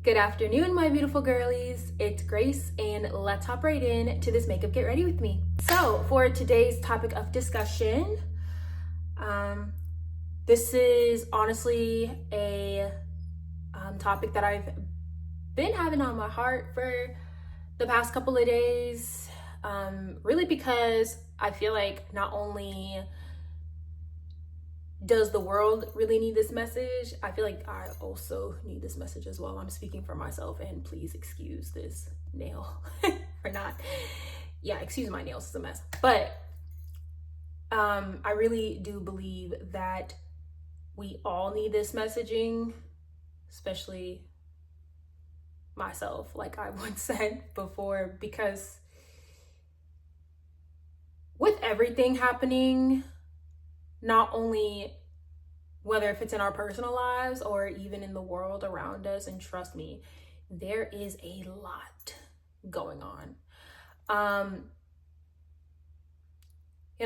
Good afternoon, my beautiful girlies. It's Grace, and let's hop right in to this makeup get ready with me. So, for today's topic of discussion, this is honestly a topic that I've been having on my heart for the past couple of days. Really, because I feel like not only does the world really need this message, I feel like I also need this message as well. I'm speaking for myself, and please excuse this nail or not. Yeah, excuse my nails, it's a mess. But I really do believe that we all need this messaging, especially myself, like I once said before, because with everything happening, not only whether if it's in our personal lives or even in the world around us, and trust me, there is a lot going on.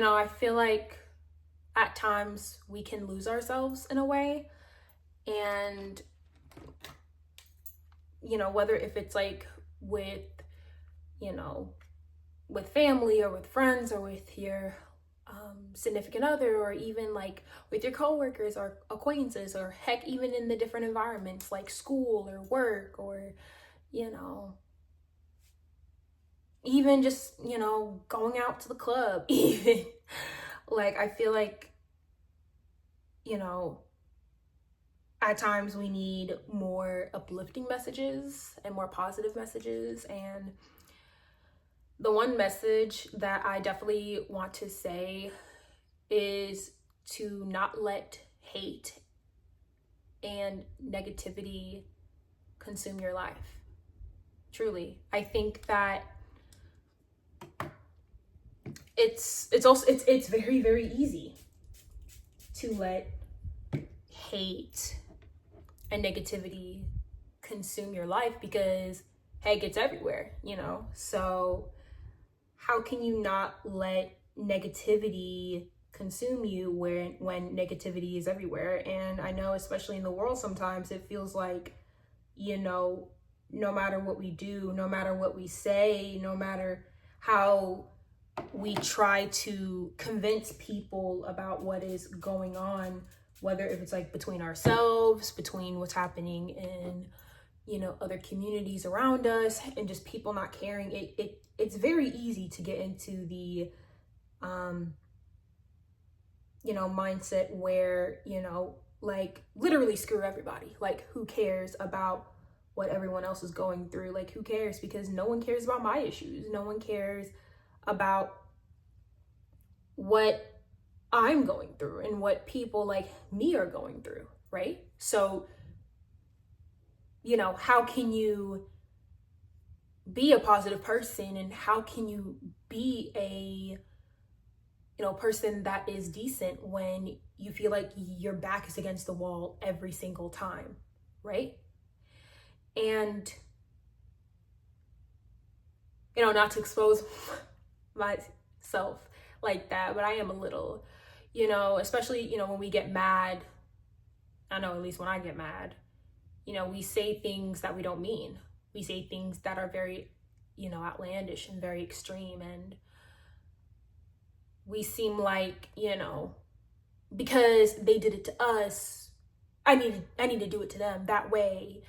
I feel like at times we can lose ourselves in a way, and whether if it's like with with family or with friends or with your significant other, or even like with your coworkers or acquaintances, or heck, even in the different environments like school or work, or even just going out to the club even. Like, I feel like at times we need more uplifting messages and more positive messages. And the one message that I definitely want to say is to not let hate and negativity consume your life. Truly, I think that it's very, very easy to let hate and negativity consume your life, because heck, it's everywhere, so how can you not let negativity consume you when negativity is everywhere? And I know, especially in the world, sometimes it feels like no matter what we do, no matter what we say, no matter how we try to convince people about what is going on, whether if it's like between ourselves, between what's happening in other communities around us, and just people not caring, it's very easy to get into the mindset where like literally screw everybody. Like, who cares about what everyone else is going through? Like, who cares? Because no one cares about my issues. No one cares about what I'm going through and what people like me are going through, right? So how can you be a positive person, and how can you be a person that is decent when you feel like your back is against the wall every single time, right? And not to expose myself like that, but I am a little, especially when we get mad. I know, at least when I get mad, we say things that we don't mean. We say things that are very outlandish and very extreme, and we seem like because they did it to us, I need to do it to them. That way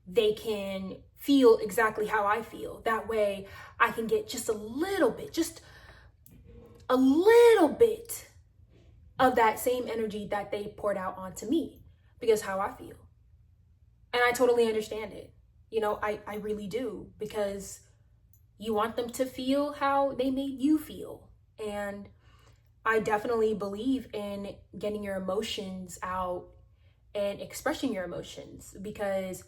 they can feel exactly how I feel. That way I can get just a little bit of that same energy that they poured out onto me, because how I feel. And I totally understand it. I really do, because you want them to feel how they made you feel. And I definitely believe in getting your emotions out and expressing your emotions, because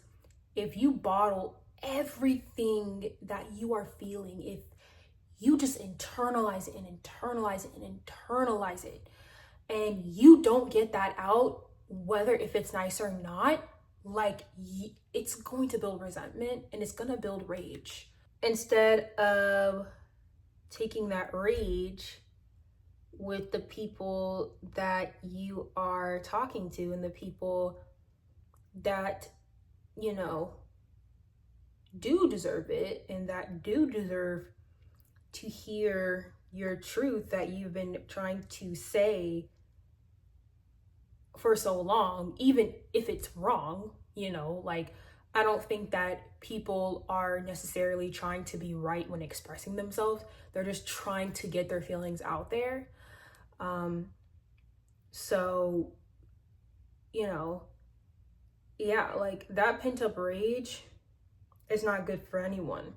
if you bottle everything that you are feeling, if you just internalize it and internalize it and internalize it, and you don't get that out, whether if it's nice or not, like it's going to build resentment and it's going to build rage. Instead of taking that rage with the people that you are talking to, and the people that do deserve it and that do deserve to hear your truth that you've been trying to say for so long, even if it's wrong, like, I don't think that people are necessarily trying to be right when expressing themselves. They're just trying to get their feelings out there. So, yeah, like that pent up rage is not good for anyone.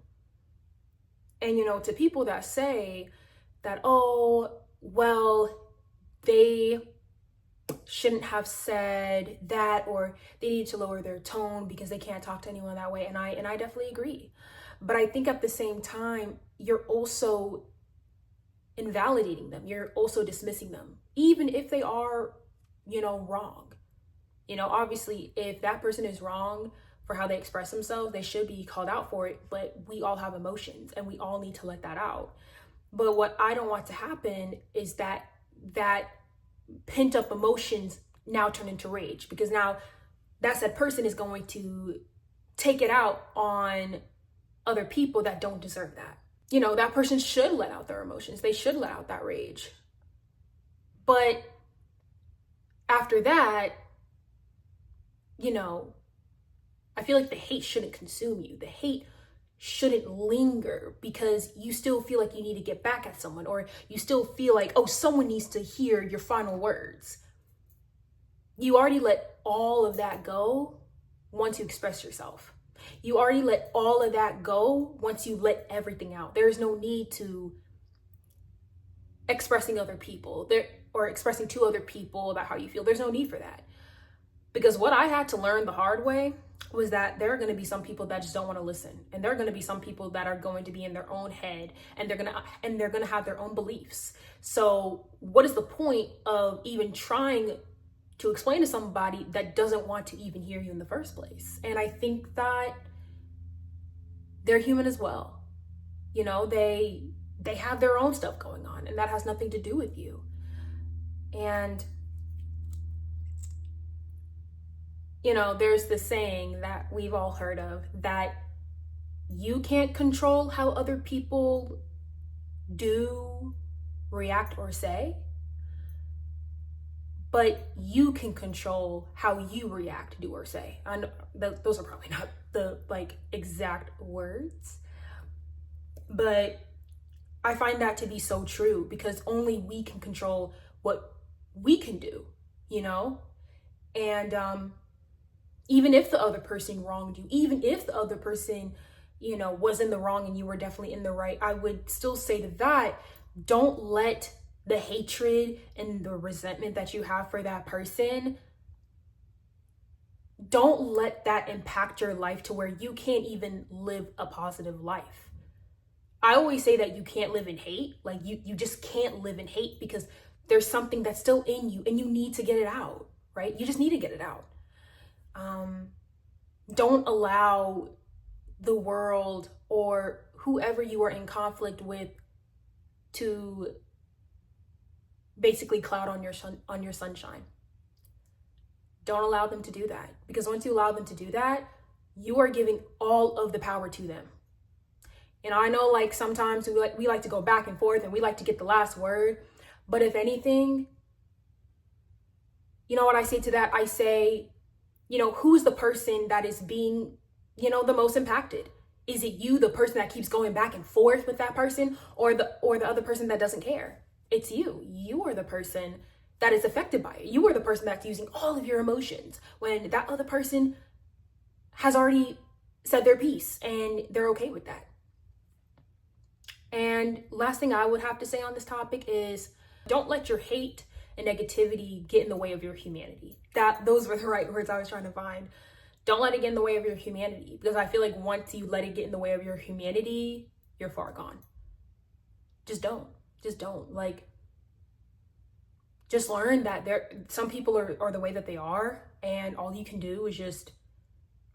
And, to people that say that, oh, well, they shouldn't have said that, or they need to lower their tone because they can't talk to anyone that way. And I definitely agree. But I think at the same time, you're also invalidating them. You're also dismissing them, even if they are, wrong. Obviously, if that person is wrong for how they express themselves, they should be called out for it. But we all have emotions and we all need to let that out. But what I don't want to happen is that pent up emotions now turn into rage, because now that said person is going to take it out on other people that don't deserve that. That person should let out their emotions. They should let out that rage. But after that, I feel like the hate shouldn't consume you. The hate shouldn't linger because you still feel like you need to get back at someone, or you still feel like, oh, someone needs to hear your final words. You already let all of that go once you express yourself. You already let all of that go once you let everything out. There's no need to expressing other people there or expressing to other people about how you feel. There's no need for that. Because what I had to learn the hard way was that there are going to be some people that just don't want to listen, and there are going to be some people that are going to be in their own head, and they're going to have their own beliefs. So what is the point of even trying to explain to somebody that doesn't want to even hear you in the first place? And I think that they're human as well. They have their own stuff going on, and that has nothing to do with you. And there's this saying that we've all heard of, that you can't control how other people do, react, or say, but you can control how you react, do, or say. I know those are probably not the exact words, but I find that to be so true, because only we can control what we can do, and even if the other person wronged you, even if the other person, was in the wrong and you were definitely in the right, I would still say to that, don't let the hatred and the resentment that you have for that person, don't let that impact your life to where you can't even live a positive life. I always say that you can't live in hate. Like you just can't live in hate, because there's something that's still in you and you need to get it out, right? You just need to get it out. Don't allow the world or whoever you are in conflict with to basically cloud on your sunshine. Don't allow them to do that, because once you allow them to do that, you are giving all of the power to them. And I know, sometimes we like to go back and forth and we like to get the last word, but if anything, what I say to that? I say, who's the person that is being, the most impacted? Is it you, the person that keeps going back and forth with that person, or the other person that doesn't care? It's you. You are the person that is affected by it. You are the person that's using all of your emotions when that other person has already said their piece and they're okay with that. And last thing I would have to say on this topic is, don't let your hate and negativity get in the way of your humanity. Those were the right words I was trying to find. Don't let it get in the way of your humanity, because I feel like once you let it get in the way of your humanity, you're far gone. Just don't. Just learn that some people are the way that they are, and all you can do is just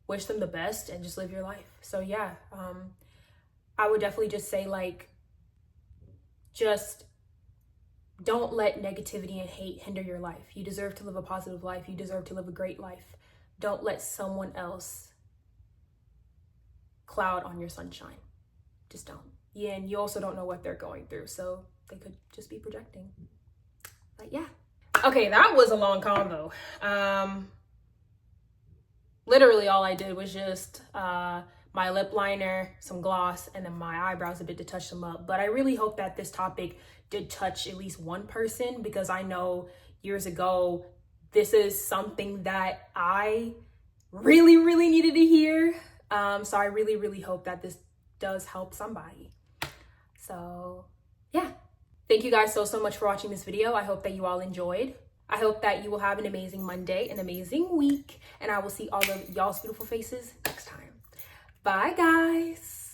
wish them the best and just live your life. So yeah, I would definitely just say, just don't let negativity and hate hinder your life. You deserve to live a positive life. You deserve to live a great life. Don't let someone else cloud on your sunshine. Just don't. Yeah, and you also don't know what they're going through, so they could just be projecting. But yeah. Okay, that was a long convo. Literally all I did was just my lip liner, some gloss, and then my eyebrows a bit to touch them up. But I really hope that this topic did touch at least one person, because I know years ago, this is something that I really, really needed to hear. So I really, really hope that this does help somebody. So yeah. Thank you guys so much for watching this video. I hope that you all enjoyed. I hope that you will have an amazing Monday, an amazing week, and I will see all of y'all's beautiful faces next time. Bye, guys.